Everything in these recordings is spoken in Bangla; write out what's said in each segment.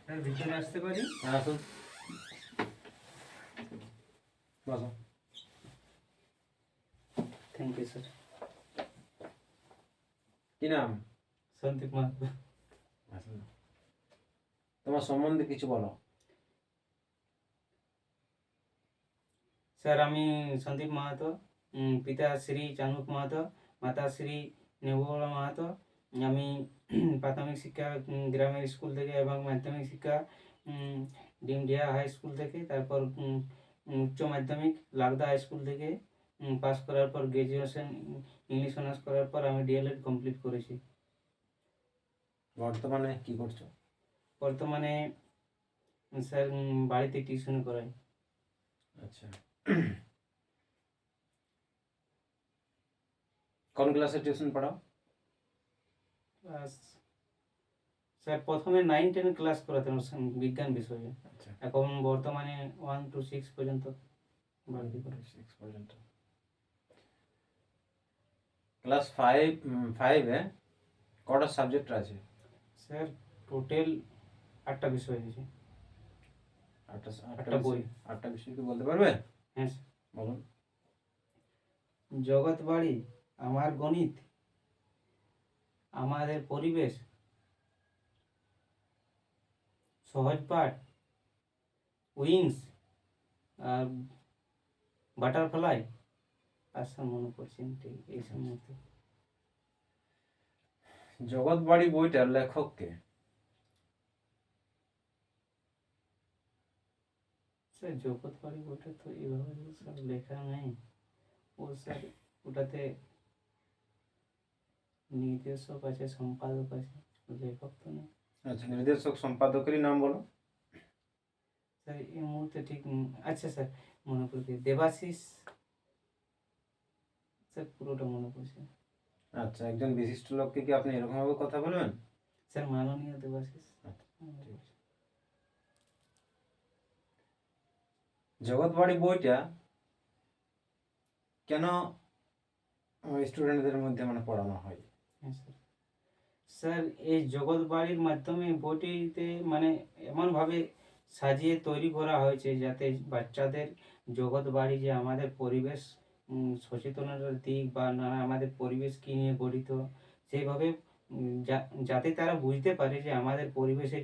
স্যার ভিতরে আসতে পারি? আসুন, বসো। Thank you sir. কি নাম? সন্দীপ মাহাতো। আসুন, তোমার সম্বন্ধে কিছু বলো। স্যার আমি সন্দীপ মাহাতো, পিতা শ্রী চানুক মাহাতো, মাতা শ্রী নেবুলা মাহাতো। আমি প্রাথমিক শিক্ষা গ্রামের স্কুল থেকে এবং মাধ্যমিক শিক্ষা ডিমডিয়া হাই স্কুল থেকে, তারপর উচ্চ মাধ্যমিক লাগদা হাই স্কুল থেকে পাস করার পর গ্র্যাজুয়েশন ইংলিশ অনার্স করার পর আমি ডিএলএড কমপ্লিট করেছি। বর্তমানে কি করছো? বর্তমানে স্যার বাড়িতে টিউশন করাই। আচ্ছা, কোন ক্লাসে টিউশন পড়াও? স্যার প্রথমে 9-10 ক্লাস করাতাম বিজ্ঞান বিষয়ে, আচ্ছা, এখন বর্তমানে 1 to 6 পর্যন্ত বাড়তি করে। 6 পর্যন্ত। ক্লাস 5 এ কটা সাবজেক্ট আছে? স্যার টোটাল 8টা বিষয় আছে। 8টা বই। 8টা বিষয় কি বলতে পারবে? হ্যাঁ স্যার। বলুন। জগৎ বাড়ি, আমার গণিত, আমাদের পরিবেশ, সহজ পাঠ, উইংস, আর বাটারফ্লাই, আর স্যার মনে পড়ছে ঠিক এই সময়। জগৎ বাড়ি বইটার লেখক কে? স্যার জগৎ বাড়ি বইটা তো এইভাবে স্যার লেখা নেই, ও স্যার ওটাতে নির্দেশক আছে, সম্পাদক আছে, লেখক তো নেই। আচ্ছা, নির্দেশক সম্পাদকেরই নাম বলো। স্যার এই মুহূর্তে ঠিক আচ্ছা স্যার মনে পড়ছে, দেবাশিস স্যার, পুরোটা মনে পড়ছে। আচ্ছা, একজন বিশিষ্ট লোককে কি আপনি এরকম ভাবে কথা বলবেন? স্যার মাননীয় দেবাশিস। জগৎ বাড়ি বইটা কেন স্টুডেন্টদের মধ্যে মানে পড়ানো হয়? হ্যাঁ স্যার। স্যার এই জগৎ বাড়ির মাধ্যমে বইটিতে মানে এমনভাবে সাজিয়ে তৈরি করা হয়েছে যাতে বাচ্চাদের জগৎ বাড়ি যে আমাদের পরিবেশ সচেতনতার দিক বা নানা আমাদের পরিবেশ কী নিয়ে গঠিত, সেইভাবে যাতে তারা বুঝতে পারে যে আমাদের পরিবেশে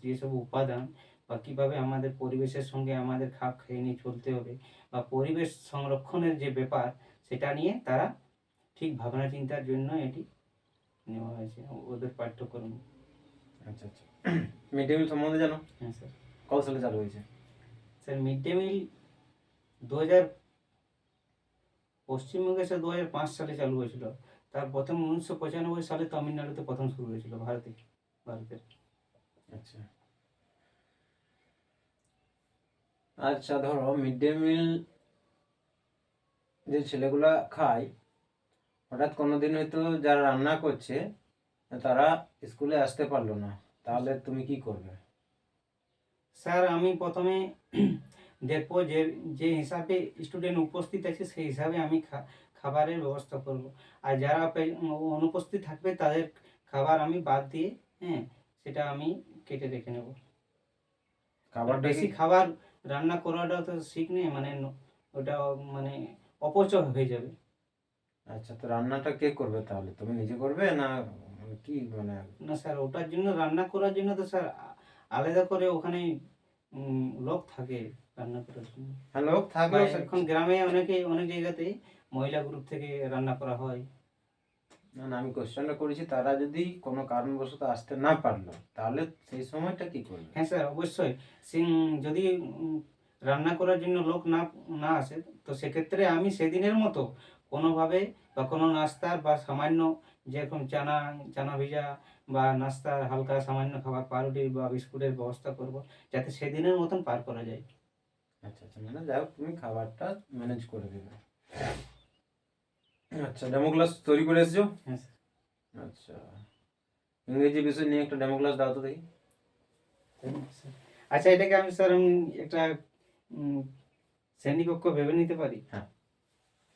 যেসব উপাদান বা কীভাবে আমাদের পরিবেশের সঙ্গে আমাদের খাপ খাইয়ে নিয়ে চলতে হবে বা পরিবেশ সংরক্ষণের যে ব্যাপার, সেটা নিয়ে তারা ঠিক ভাবনা চিন্তার জন্য এটি নেওয়া হয়েছে ওদের পাঠ্যক্রম। আচ্ছা আচ্ছা, মিড ডে মিল সম্বন্ধে জানো? হ্যাঁ স্যার। কত সালে চালু হয়েছে? স্যার মিড ডে মিল 2000 পশ্চিমবঙ্গে স্যার 2005 সালে চালু হয়েছিল। তার প্রথম 1995 সালে তামিলনাড়ুতে প্রথম শুরু হয়েছিল ভারতের। আচ্ছা আচ্ছা, ধরো মিড ডে মিল যে ছেলেগুলা খায়, হঠাৎ কোনোদিন হয়তো যারা রান্না করছে তারা স্কুলে আসতে পারলো না, তাহলে তুমি কি করবে? স্যার আমি প্রথমে দেখবো যে যে হিসাবে স্টুডেন্ট উপস্থিত আছে সেই হিসাবে আমি খাবারের ব্যবস্থা করব। আর যারা অনুপস্থিত থাকবে তাদের খাবার আমি বাদ দিয়ে, হ্যাঁ, সেটা আমি কেটে রেখে নেব। খাবারটা বেশি খাবার রান্না করাটা তো ঠিক নেই, মানে ওটা মানে অপচয় হয়ে যাবে। আচ্ছা, তো রান্নাটা কে করবে তাহলে? তুমি নিজে করবে না কি মানে? না স্যার, ওটার জন্য রান্না করার জন্য তো স্যার আলাদা করে ওখানে লোক থাকে রান্না করার জন্য। হ্যাঁ, লোক বা থাকলেও এখন গ্রামে অনেক জায়গাতেই মহিলা গ্রুপ থেকে রান্না করা হয়। না না, আমি কোশ্চেনটা করেছি তারা যদি কোনো কারণবশত আসতে না পারলো তাহলে সেই সময়টা কি করবে? হ্যাঁ স্যার অবশ্যই। যদি রান্না করার জন্য লোক না না আসে, তো সেক্ষেত্রে আমি সেদিনের মতো কোনোভাবে বা কোনো নাস্তার বা সামান্য যেরকম চানা ভিজা বা নাস্তার হালকা সামান্য খাবার, পাউরুটি বা বিস্কুটের ব্যবস্থা করব, যাতে সেদিনের মতন পার করা যায়। আচ্ছা আচ্ছা, মানে যাই হোক তুমি খাবারটা ম্যানেজ করে দেবে। আচ্ছা, ডেমো ক্লাস তৈরি করে এসেছো? হ্যাঁ স্যার। আচ্ছা, ইংরেজি বিষয় নিয়ে একটা ডেমো ক্লাস দাও তো দেখি। আচ্ছা এটাকে আমি স্যার একটা শ্রেণীকক্ষ ভেবে নিতে পারি? হ্যাঁ।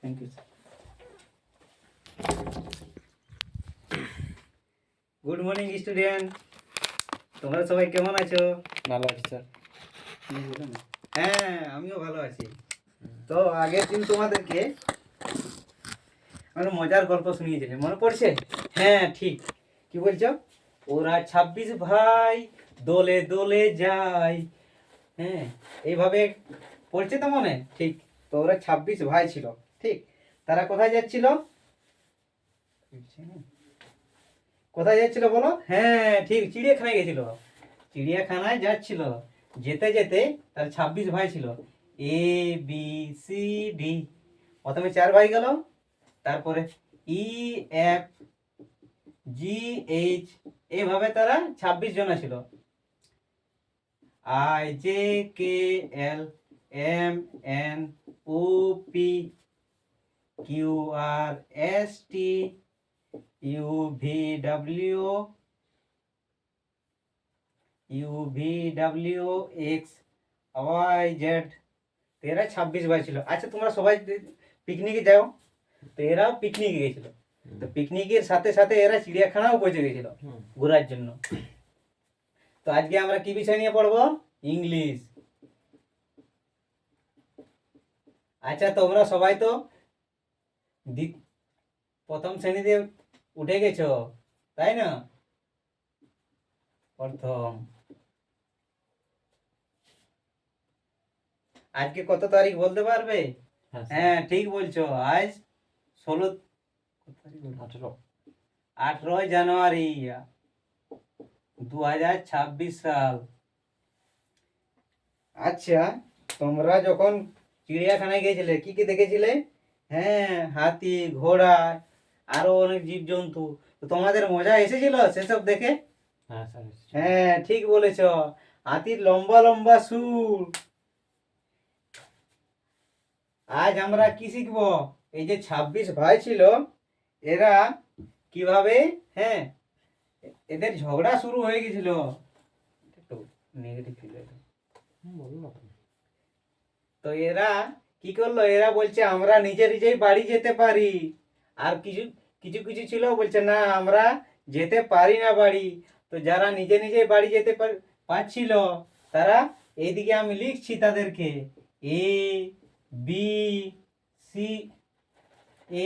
Thank you sir. Good morning student. তোমরা সবাই কেমন আছো? ভালো আছি স্যার। হ্যাঁ, আমিও ভালো আছি। তো আগের দিন তোমাদেরকে মানে মজার গল্প শুনিয়েছিলাম, মনে পড়ছে? হ্যাঁ ঠিক। কি বলছো? ওরা 26 ভাই দোলে দোলে যায়। হ্যাঁ, এইভাবে পড়ছে তো মনে? ঠিক। তো ওরা 26 ভাই ছিল। ঠিক। তারা কোথায় যাচ্ছিল? কোথায় যাচ্ছিল বলো? হ্যাঁ ঠিক, চিড়িয়াখানায় গেছিল। চিড়িয়াখানায় যাচ্ছিল। যেতে যেতে তার 26 ভাই ছিল। এ বি সি ডি, প্রথমে 4 ভাই গেল, তারপরে ই এফ জি এইচ, এইভাবে তারা 26 জন ছিল। I J K L M N O P Q R S T U V W X Y Z. এরা 26 ভাই ছিল। আচ্ছা তোমরা সবাই পিকনিকে যাও, তো এরাও পিকনিকে গেছিল। তো পিকনিকের সাথে সাথে এরা চিড়িয়াখানাও পৌঁছে গেছিল ঘোরার জন্য। তো আজকে আমরা কি বিষয় নিয়ে পড়বো? ইংলিশ। আচ্ছা তোমরা সবাই তো প্রথম শ্রেণীতে উঠে গেছো, তাই না? প্রথম। আজকে কত তারিখ বলতে পারবে? হ্যাঁ ঠিক বলছো, আজ 18 জানুয়ারি 2026 সাল। আচ্ছা তোমরা যখন চিড়িয়াখানায় গেছিলে কি কি দেখেছিলে? হ্যাঁ, হাতি, ঘোড়া, আরো অনেক জীবজন্তু। তো তোমাদের মজা এসেছিল সেসব দেখে? হ্যাঁ ঠিক বলেছ, হাতির লম্বা লম্বা শুঁড়। আজ আমরা কি শিখবো? এই যে 26 ভাই ছিল, এরা কিভাবে, হ্যাঁ, এদের ঝগড়া শুরু হয়ে গেছিল। Negative feel. তো এরা কি করলো? এরা বলছে আমরা নিজে নিজেই বাড়ি যেতে পারি। আর কিছু কিছু কিছু ছিল বলছে না আমরা যেতে পারি না বাড়ি। তো যারা নিজে নিজেই বাড়ি যেতে পারছিল, তারা এইদিকে আমি লিখছি তাদেরকে, A B C,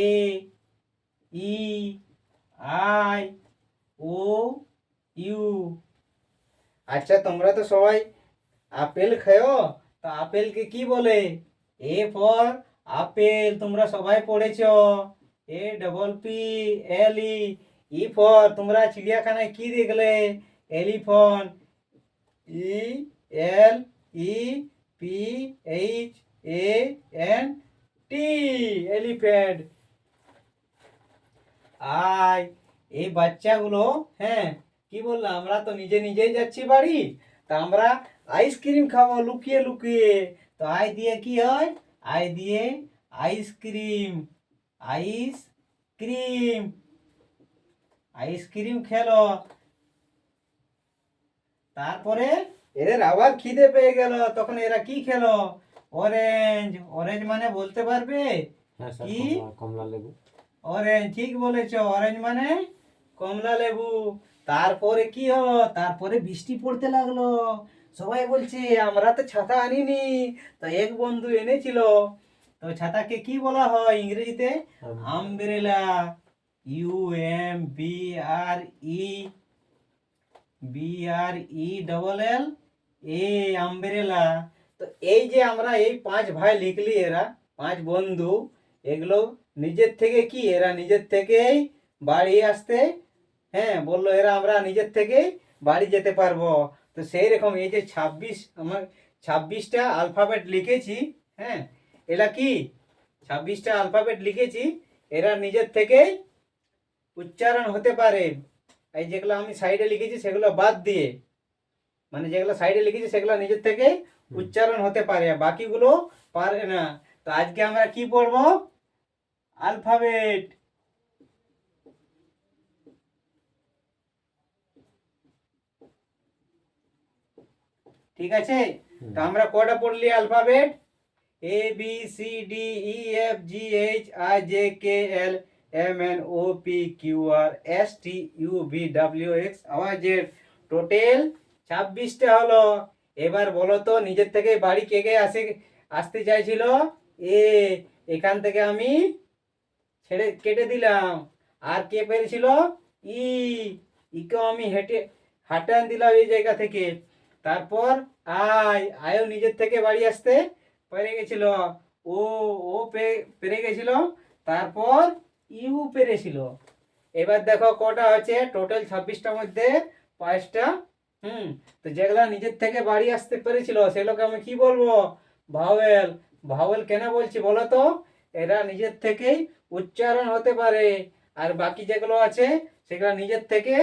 A E I O U. আচ্ছা তোমরা তো সবাই আপেল খাও, তো আপেলকে কি বলে? এ ফর আপেল, তোমরা সবাই পড়েছো। A double P L E. E for, তোমরা চিড়িয়াখানায় কি দেখলে? Elephant. E L E P H A N T, elephant. I, এই বাচ্চাগুলো, হ্যাঁ, কি বললাম? আমরা তো নিজে নিজেই যাচ্ছি বাড়ি, তা আমরা আইসক্রিম খাবো লুকিয়ে লুকিয়ে। তো আই দিয়ে কি হয়? আই দিয়ে আইসক্রিম। আইসক্রিম, আইসক্রিম খেলো। তারপরে এদের আবার খিদে পেয়ে গেল, তখন এরা কি খেলো? অরেঞ্জ। অরেঞ্জ মানে বলতে পারবে কি? কমলা লেবু। অরেঞ্জ, ঠিক বলেছো, অরেঞ্জ মানে কমলা লেবু। তারপরে কি হলো? তারপরে বৃষ্টি পড়তে লাগলো। সবাই বলছে আমরা তো ছাতা আনিনি, তো এক বন্ধু এনেছিল। তো ছাতাকে কি বলা হয় ইংরেজিতে? আমব্রেলা। ইউ এম বি আর ই, বি আর ই ডবল এল এ, আমব্রেলা। তো এই যে আমরা এই 5 ভাই লিখলি, এরা 5 বন্ধু, এগুলো নিজের থেকে কি, এরা নিজের থেকেই বাড়ি আসতে, হ্যাঁ বললো, এরা আমরা নিজের থেকেই বাড়ি যেতে পারবো। তো সেই রকম এই যে 26, আমার 26টা আলফাবেট লিখেছি, হ্যাঁ, এরা কি 26টা আলফাবেট লিখেছি, এরা নিজের থেকেই উচ্চারণ হতে পারে। এই যেগুলো আমি সাইডে লিখেছি সেগুলো বাদ দিয়ে, মানে যেগুলো সাইডে লিখেছি সেগুলো নিজের থেকে উচ্চারণ হতে পারে, বাকিগুলো পারে না। তো আজকে আমরা কি পড়বো? আলফাবেট। ঠিক আছে, তো আমরা কটা পড়লি alphabet? A B C D E F G H I J K L M N O P Q R S T U V W X Y Z. Total 26টা হলো। এবার বলো তো নিজের থেকে বাড়ি কে কে আসতে চাইছিল? এ, এখান থেকে আমি কেটে দিলাম। আর কে পেরেছিল? ই, ইকেও আমি হাঁটান দিলাম এই জায়গা থেকে। তারপর আয়ও নিজের থেকে বাড়ি আসতে পেরে গেছিল। ও, পেরে গেছিল। তারপর ইউ পেরেছিল। এবার দেখো কটা হচ্ছে টোটাল 26টার মধ্যে 5টা। তো যেগুলা নিজের থেকে বাড়ি আসতে পেরেছিল সেগুলোকে আমি কি বলবো? ভাওয়েল। ভাওয়েল কেন বলছি বলো তো? এরা নিজের থেকেই উচ্চারণ হতে পারে। আর বাকি যেগুলো আছে সেগুলো নিজের থেকে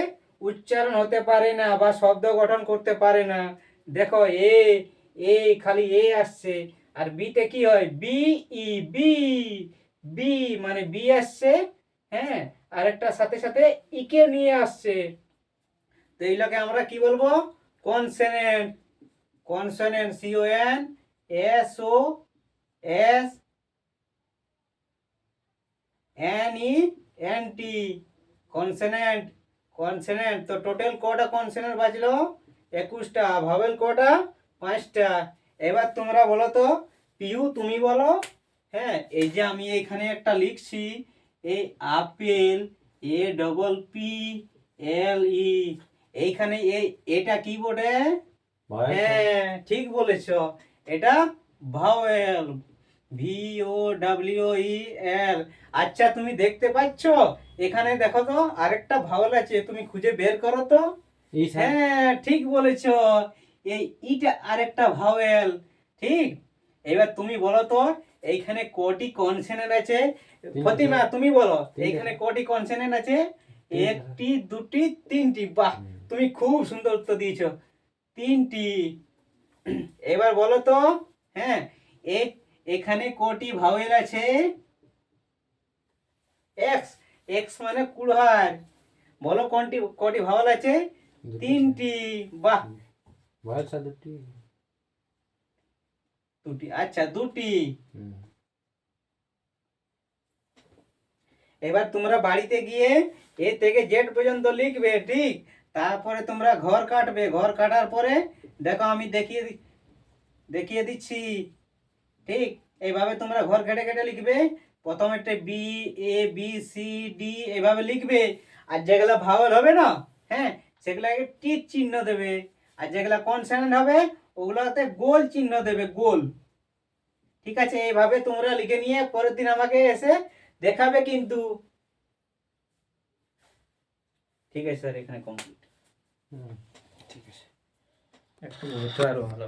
উচ্চারণ হতে পারে না বা শব্দ গঠন করতে পারে না। দেখো এ খালি এ আসছে। আর বিতে কি হয়? বি, ই, বি। বি মানে বি আসছে। হ্যাঁ, আর একটা সাথে সাথে ইকে নিয়ে আসছে। তো এইগুলোকে আমরা কি বলবো? Consonant. Consonant, CONSONANT consonant. Consonant. তো টোটাল কটা কনসোনেন্ট বাজলো? 21টা। ভাওয়েল কটা? 5টা। এবার তোমরা বলো তো, পিউ তুমি বলো। হ্যাঁ, এই যে আমি এখানে একটা লিখছি, এই আপেল, APPLE, এইখানে এটা কি বটে? হ্যাঁ, ঠিক বলেছ। এটা ভাওয়েল। VOWEL। আচ্ছা, তুমি দেখতে পাচ্ছ? এখানে দেখো তো আরেকটা ভাওয়েল আছে, তুমি খুঁজে বের করো তো। হ্যাঁ, ঠিক বলেছ। এই ইটা আরেকটা ভাওয়েল। ঠিক। এবার তুমি বলো তো এইখানে কটি কনসোনেন্ট আছে? ফতিমা তুমি বলো এইখানে কটি কনসোনেন্ট আছে? একটি, দুটি, তিনটি। বাহ, তুমি খুব সুন্দর উত্তর দিয়েছো। 3টি। এবার বলো তো, হ্যাঁ, এখানে কটি ভাওয়েল আছে? এক্স। এক্স মানে কুড়ার। বলো কটি ভাওয়েল আছে? 3টি। বাহ, দুটি। আচ্ছা, দুটি। এবার তোমরা বাড়িতে গিয়ে এ থেকে জেড পর্যন্ত লিখবে। ঠিক। তারপরে তোমরা ঘর কাটবে। ঘর কাটার পরে দেখো আমি দেখিয়ে দিচ্ছি। ঠিক। এইভাবে তোমরা ঘর কেটে কেটে লিখবে। প্রথমে BABCD এইভাবে লিখবে। আর যেগুলা ভাওয়েল হবে না, হ্যাঁ, সেগুলাকে টিক চিহ্ন দেবে। আর যেগুলা কনসোনেন্ট হবে ওগুলাতে গোল চিহ্ন দেবে, গোল। ঠিক আছে, এইভাবে তোমরা লিখে নিয়ে পরের দিন আমাকে এসে দেখাবে কিন্তু। ঠিক আছে স্যার, এখানে কমপ্লিট। ঠিক আছে, একটু আরো ভালো।